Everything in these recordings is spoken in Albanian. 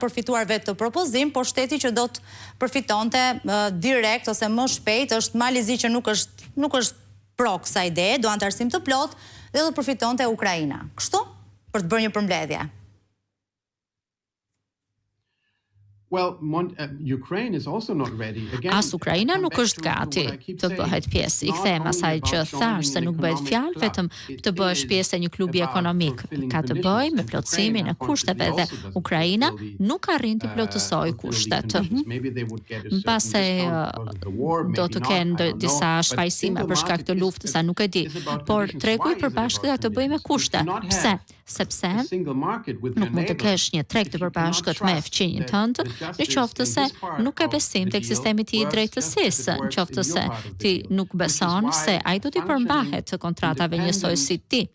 përfituar vetë të propozim, por shteti që do të përfitonte direkt ose më shpejt është Malizi që nuk është pro kësaj ideje, do antarësim të plot dhe do të përfitonte Ukraina. Kështu? Për të bërë një përmbledhje. As Ukraina nuk është gati të bëhet pjesë. I kthem asaj që thash se nuk bëhet fjalë vetëm të bëhesh pjesë e një klubi ekonomik. Ka të bëjë me plotësimin e kushteve dhe Ukraina nuk arrin të plotësojë kushtet. Mbase do të kenë disa shfaqësime për shkak të luftës, sa nuk e di, por tregu i përbashkët ka të bëjë me kushte. Pse? Sepse nuk mund të kesh një treg të përbashkët me fqinjin tënd, në qoftë se nuk e besim tek sistemi i drejtësisë, në qoftë se ti nuk beson se ai do t'i përmbahet të kontratave njësoj si ti.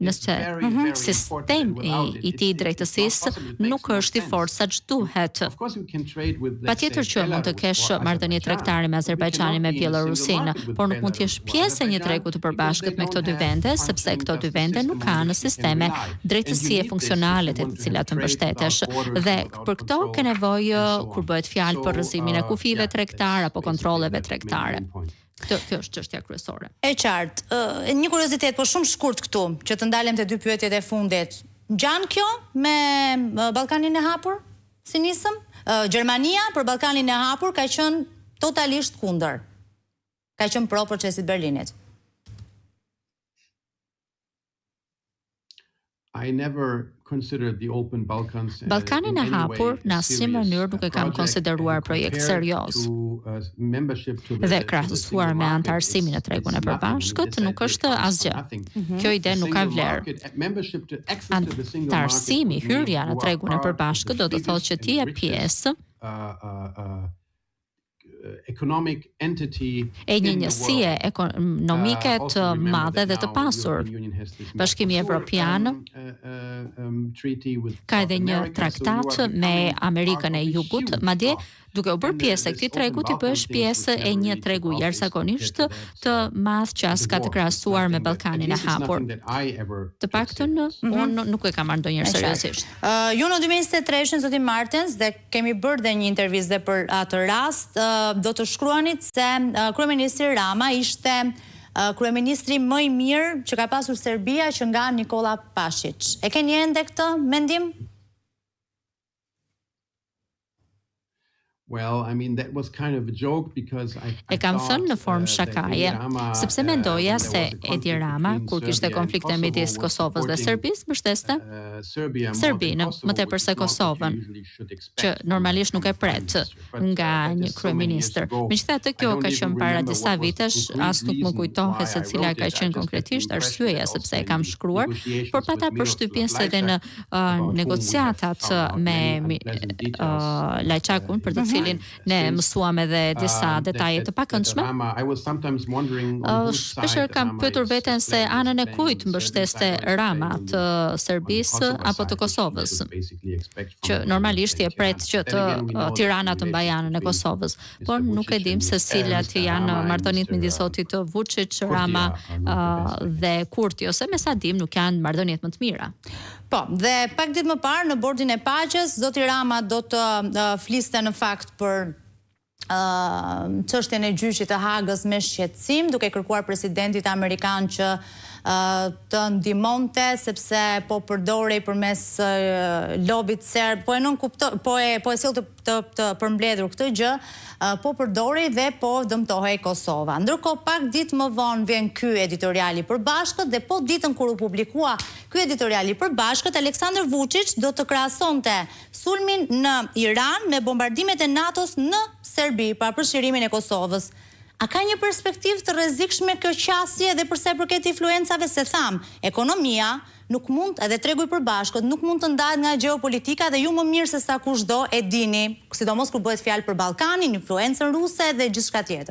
Nëse sistemi i ti drejtësisë nuk është i fortë sa duhet. Patjetër që mund të kesh marrëdhënie tregtare me Azerbajxhanin, me Bielorusinë, por nuk mund të jesh pjesë e një tregu të përbashkët me këto dy vende, sepse këto dy vende nuk kanë sisteme drejtësie funksionale të cilat të mbështetesh. Dhe për këto ke nevojë kur bëhet fjalë për rrëzimin e kufive tregtar apo kontrolleve tregtare. Kjo është çështja kryesore. E qartë. Një kuriozitet, po shumë shkurt këtu, që të ndalem te dy pyetjet e fundit. Ngjan kjo me Ballkanin e hapur? Si nisëm? Gjermania për Ballkanin e hapur ka qenë totalisht kundër. Ka qenë pro procesit Berlinit. Ballkanin e hapur në asnjë mënyrë nuk e kam konsideruar projekt serioz. Dhe krahasuar me antarësimin e tregun e përbashkët nuk është asgjë. Kjo ide nuk ka vlerë. Antarësimi, hyrja në tregun e përbashkët do të thotë që ti je pjesë e një njësie ekonomike të madhe dhe të pasur. Bashkimi Evropian ka edhe një traktat me Amerikën e Jugut, madje duke u bërë pjesë e këtij tregu ti bëhesh pjesë e një tregu jashtëzakonisht të madh që as ka të krahasuar me Ballkanin e hapur. Të paktën unë nuk e kam marrë ndonjëherë seriozisht. Ju në 2023 zoti Martens dhe kemi bërë dhe një intervistë për atë rast, do të shkruanit se kryeministri Rama ishte kryeministri më i mirë që ka pasur Serbia që nga Nikola Pashic. E keni ende këtë mendim? E kam thënë në formë shakaje, sepse mendoja se Edi Rama, kur kishte konflikte midis Kosovës dhe Serbisë, mbështeste Serbinë, më tepër se Kosovën, që normalisht nuk e pret nga një kryeministër. Megjithatë, kjo ka qenë para disa vitesh, as nuk më kujtohet se cila ka qenë konkretisht arsyeja sepse e kam shkruar, por pata përshtypjen se edhe në negociatat me Lajçakun, për të cilin ne mësuam edhe disa detaje të pakëndshme. Shpeshherë kam pyetur veten se anën e kujt mbështeste Rama, të Serbisë apo të Kosovës, që normalisht je pret që Tirana të mbajë anën e Kosovës, por nuk e dim se cilat janë marrëdhëniet midis zotit Vučić, Rama dhe Kurti, ose me sa dim nuk janë marrëdhëniet më të mira. Po, dhe pak ditë më parë në bordin e paqes, zoti Rama do të fliste në fakt për çështjen e gjyqit të Hagës me shqetësim, duke kërkuar presidentit amerikan që të ndihmonte sepse po përdorej përmes lobit serb, po e sill të përmbledhur këtë gjë, po përdorej dhe po dëmtohej Kosova. Ndërkohë pak ditë më vonë vjen ky editorial i përbashkët dhe po ditën kur u publikua ky editorial i përbashkët, Aleksandar Vučić do të krahasonte sulmin në Iran me bombardimet e NATO-s në Serbi, pa përshirimin e Kosovës. A ka një perspektivë të rrezikshme kjo qasje edhe përsa i përket influencave, se tham, ekonomia nuk mund, edhe tregu i përbashkët, nuk mund të ndahet nga gjeopolitika dhe ju më mirë se sa kushdo e dini, sidomos kur bëhet fjalë për Ballkanin, influencën ruse dhe gjithçka tjetër.